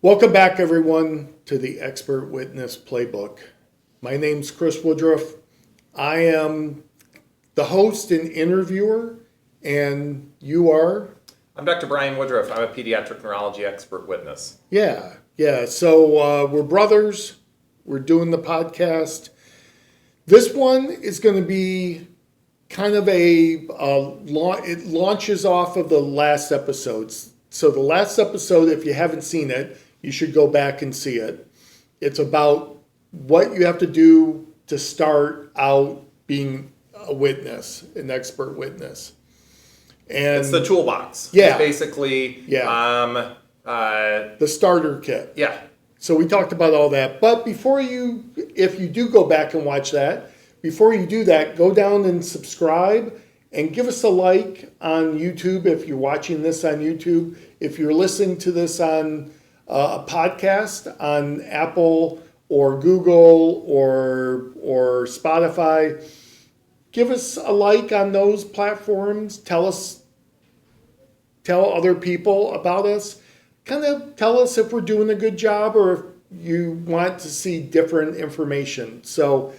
Welcome back, everyone, to the Expert Witness Playbook. My name's Chris Woodruff. I am the host and interviewer, and you are? I'm Dr. Brian Woodruff. I'm a pediatric neurology expert witness. Yeah. So we're brothers. We're doing the podcast. This one is going to be kind of it launches off of the last episodes. So the last episode, if you haven't seen it, you should go back and see it. It's about what you have to do to start out being a witness, an expert witness. And it's the toolbox. Yeah. It's basically the starter kit. Yeah. So we talked about all that. But if you do go back and watch that, before you do that, go down and subscribe and give us a like on YouTube if you're watching this on YouTube. If you're listening to this on a podcast on Apple or Google or Spotify, give us a like on those platforms. Tell other people about us. Kind of tell us if we're doing a good job or if you want to see different information. So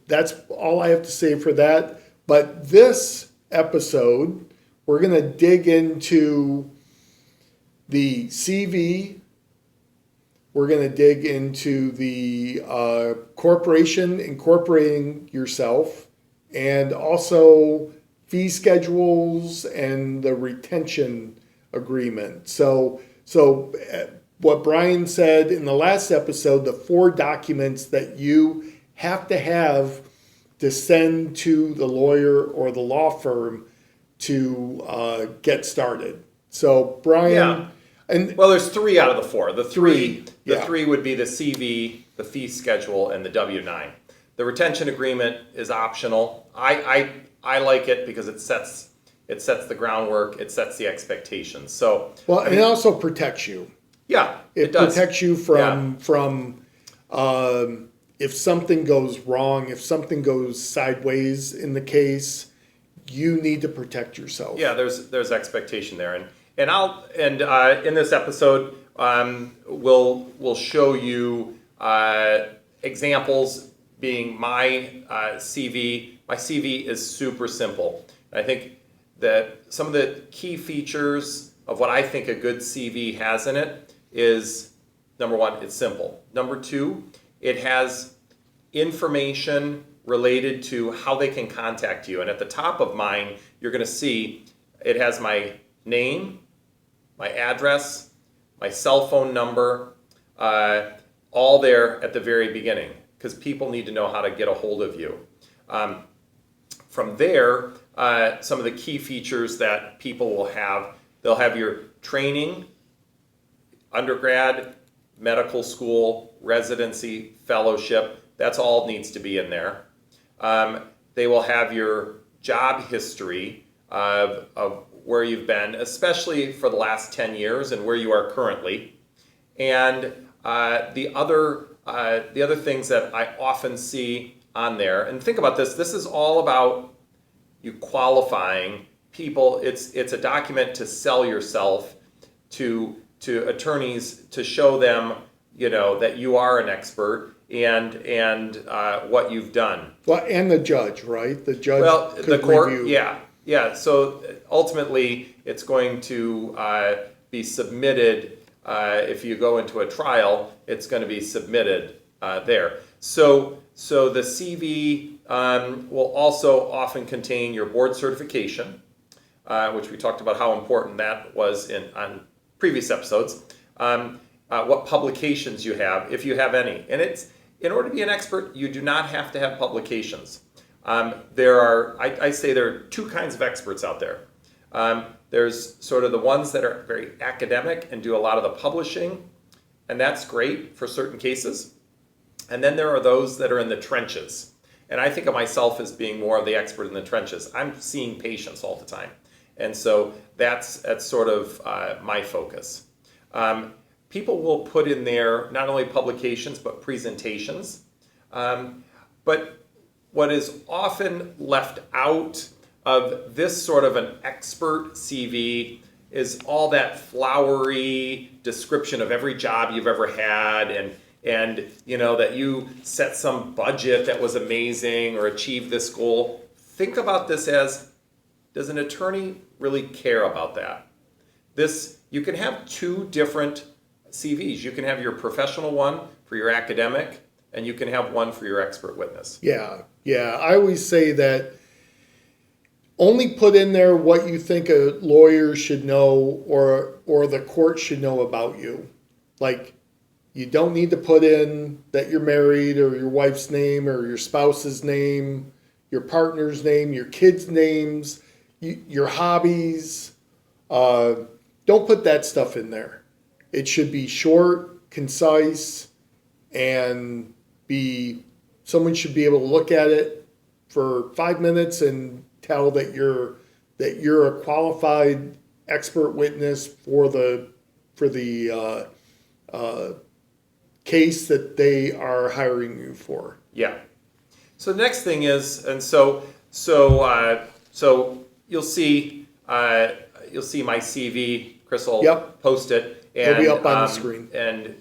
that's all I have to say for that. But this episode, we're going to dig into the CV. We're going to dig into the corporation incorporating yourself, and also fee schedules and the retention agreement. So what Brian said in the last episode, the 4 documents that you have to send to the lawyer or the law firm to get started. So Brian, well, there's 3 out of the 4. The three would be the CV, the fee schedule, and the W-9. The retention agreement is optional. I like it because it sets the groundwork. It sets the expectations. So and it also protects you. Yeah, it does. Protects you from if something goes wrong, if something goes sideways in the case, you need to protect yourself. Yeah, there's expectation there, and in this episode we'll show you examples. Being my CV. My CV is super simple. I think that some of the key features of what I think a good CV has in it is, number 1, it's simple. Number 2, it has information related to how they can contact you. And at the top of mine, you're going to see it has my name, my address, my cell phone number, all there at the very beginning, because people need to know how to get a hold of you. From there, some of the key features that people will have, they'll have your training, undergrad, medical school, residency, fellowship. That's all needs to be in there. They will have your job history of where you've been, especially for the last 10 years and where you are currently. And the other things that I often see on there, and think about this is all about you qualifying people. It's a document to sell yourself to attorneys, to show them, that you are an expert and what you've done. Well, and the judge, right? The judge. Well, could the court, review. yeah. So ultimately, it's going to be submitted. If you go into a trial, it's going to be submitted there. So the CV will also often contain your board certification, which we talked about how important that was on previous episodes. What publications you have, if you have any. And in order to be an expert, you do not have to have publications. I say there are 2 kinds of experts out there. There's sort of the ones that are very academic and do a lot of the publishing, and that's great for certain cases. And then there are those that are in the trenches. And I think of myself as being more of the expert in the trenches. I'm seeing patients all the time. And so that's sort of my focus. People will put in there not only publications, but presentations. But what is often left out of this sort of an expert CV is all that flowery description of every job you've ever had, and you know that you set some budget that was amazing or achieved this goal. Think about this as, does an attorney really care about that? You can have two different CVs. You can have your professional one for your academic, and you can have one for your expert witness. Yeah. I always say that only put in there what you think a lawyer should know or the court should know about you. Like, you don't need to put in that you're married or your wife's name or your spouse's name, your partner's name, your kids' names, your hobbies. Don't put that stuff in there. It should be short, concise, and someone should be able to look at it for 5 minutes and tell that you're a qualified expert witness for the case that they are hiring you for. Yeah. So the next thing is, and so you'll see my CV. Chris will post it, and it'll be up on the screen, and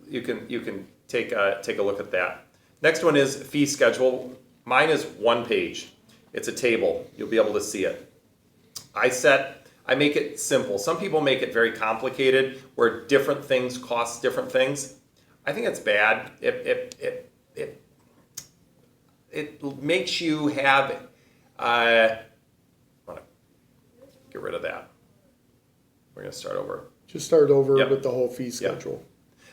you can take a look at that. Next one is fee schedule. Mine is 1 page. It's a table. You'll be able to see it. I make it simple. Some people make it very complicated, where different things cost different things. I think it's bad. It makes you have. I want to get rid of that. We're going to start over. Just start over with the whole fee schedule. Yep.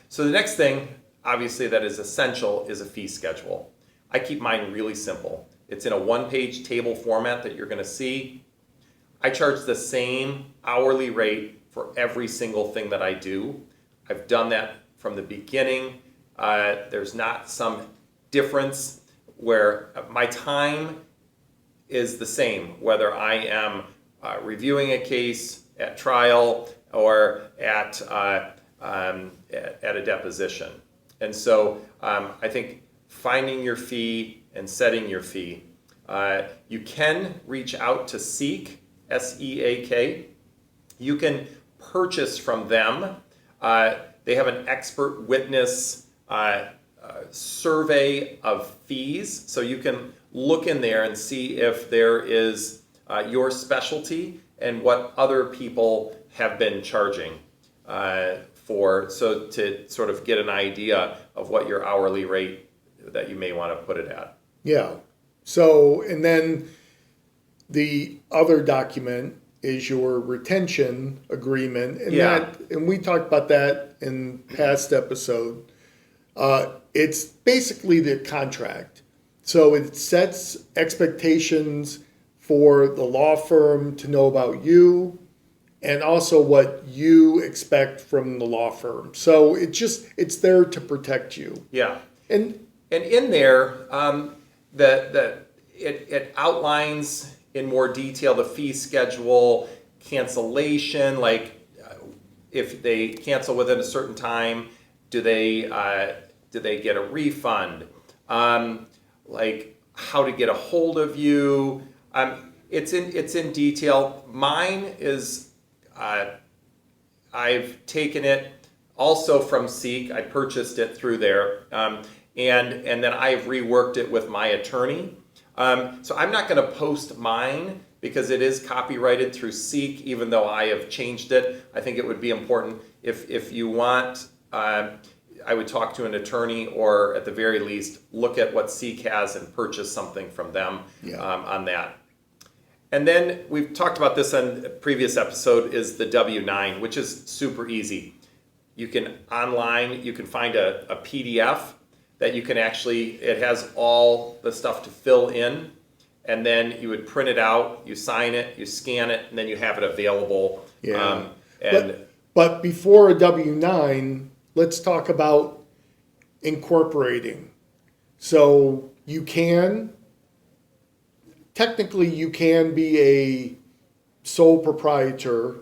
So the next thing, obviously, that is essential is a fee schedule. I keep mine really simple. It's in a 1-page table format that you're going to see. I charge the same hourly rate for every single thing that I do. I've done that from the beginning. There's not some difference where my time is the same, whether I am reviewing a case at trial or at a deposition. And so I think finding your fee and setting your fee. You can reach out to Seek, S-E-A-K. You can purchase from them. They have an expert witness survey of fees. So you can look in there and see if there is your specialty and what other people have been charging so to sort of get an idea of what your hourly rate that you may want to put it at. Yeah. So, and then the other document is your retention agreement. And and we talked about that in past episode. It's basically the contract. So it sets expectations for the law firm to know about you and also what you expect from the law firm. So it's there to protect you. Yeah. And in there, it outlines in more detail the fee schedule, cancellation, like if they cancel within a certain time, do they get a refund? Like how to get a hold of you. It's in detail. Mine is I've taken it also from Seek. I purchased it through there, and then I've reworked it with my attorney. So I'm not going to post mine because it is copyrighted through Seek, even though I have changed it. I think it would be important if you want. I would talk to an attorney, or at the very least, look at what Seek has and purchase something from them on that. And then we've talked about this on a previous episode, is the W-9, which is super easy. You can find a PDF that you can it has all the stuff to fill in, and then you would print it out, you sign it, you scan it, and then you have it available. Yeah. But before a W-9, let's talk about incorporating. So technically you can be a sole proprietor,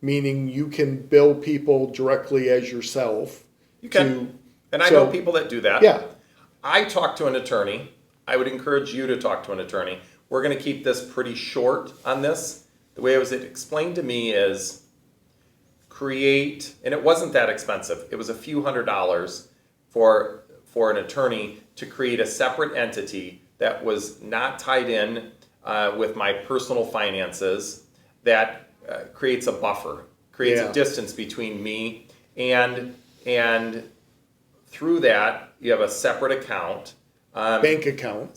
meaning you can bill people directly as yourself. You can. And I know people that do that. Yeah. I talk to an attorney. I would encourage you to talk to an attorney. We're going to keep this pretty short on this. The way it was explained to me is create, and it wasn't that expensive. It was a few $100s for an attorney to create a separate entity that was not tied in with my personal finances, that creates a buffer, creates a distance between me and through that you have a separate account, bank account, a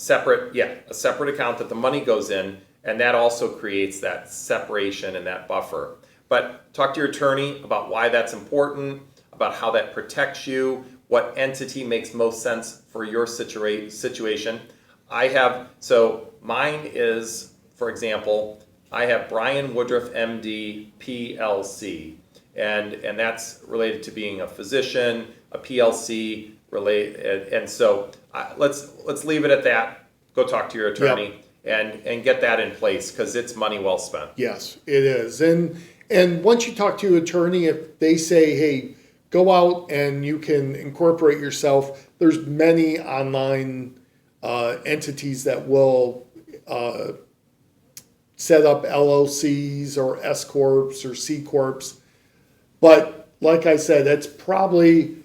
separate account that the money goes in, and that also creates that separation and that buffer. But talk to your attorney about why that's important, about how that protects you, what entity makes most sense for your situation. So mine is, for example, I have Brian Woodruff, MD, PLC, and that's related to being a physician, a PLC related, and so let's leave it at that. Go talk to your attorney and get that in place, because it's money well spent. Yes, it is. And once you talk to your attorney, if they say, hey, go out and you can incorporate yourself, there's many online entities that will set up LLCs or S Corps or C Corps. But like I said, it's probably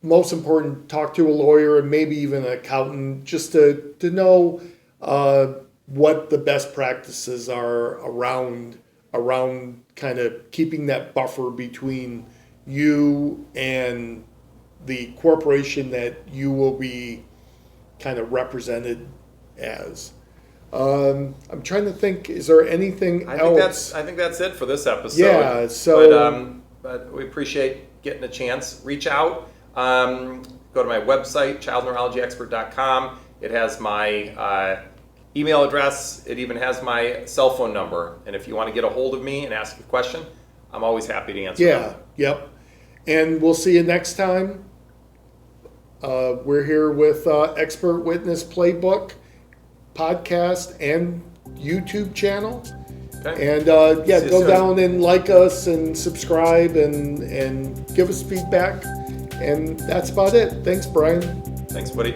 most important, talk to a lawyer and maybe even an accountant, just to know what the best practices are around kind of keeping that buffer between you and the corporation that you will be kind of represented as. I'm trying to think, is there anything else? I think that's it for this episode. Yeah, so but we appreciate getting a chance. Reach out. Go to my website, childneurologyexpert.com. It has my email address. It even has my cell phone number. And if you want to get a hold of me and ask a question, I'm always happy to answer them. Yep. And we'll see you next time. We're here with Expert Witness Playbook podcast and YouTube channel. Okay. And go down and like us and subscribe and give us feedback. And that's about it. Thanks, Brian. Thanks, buddy.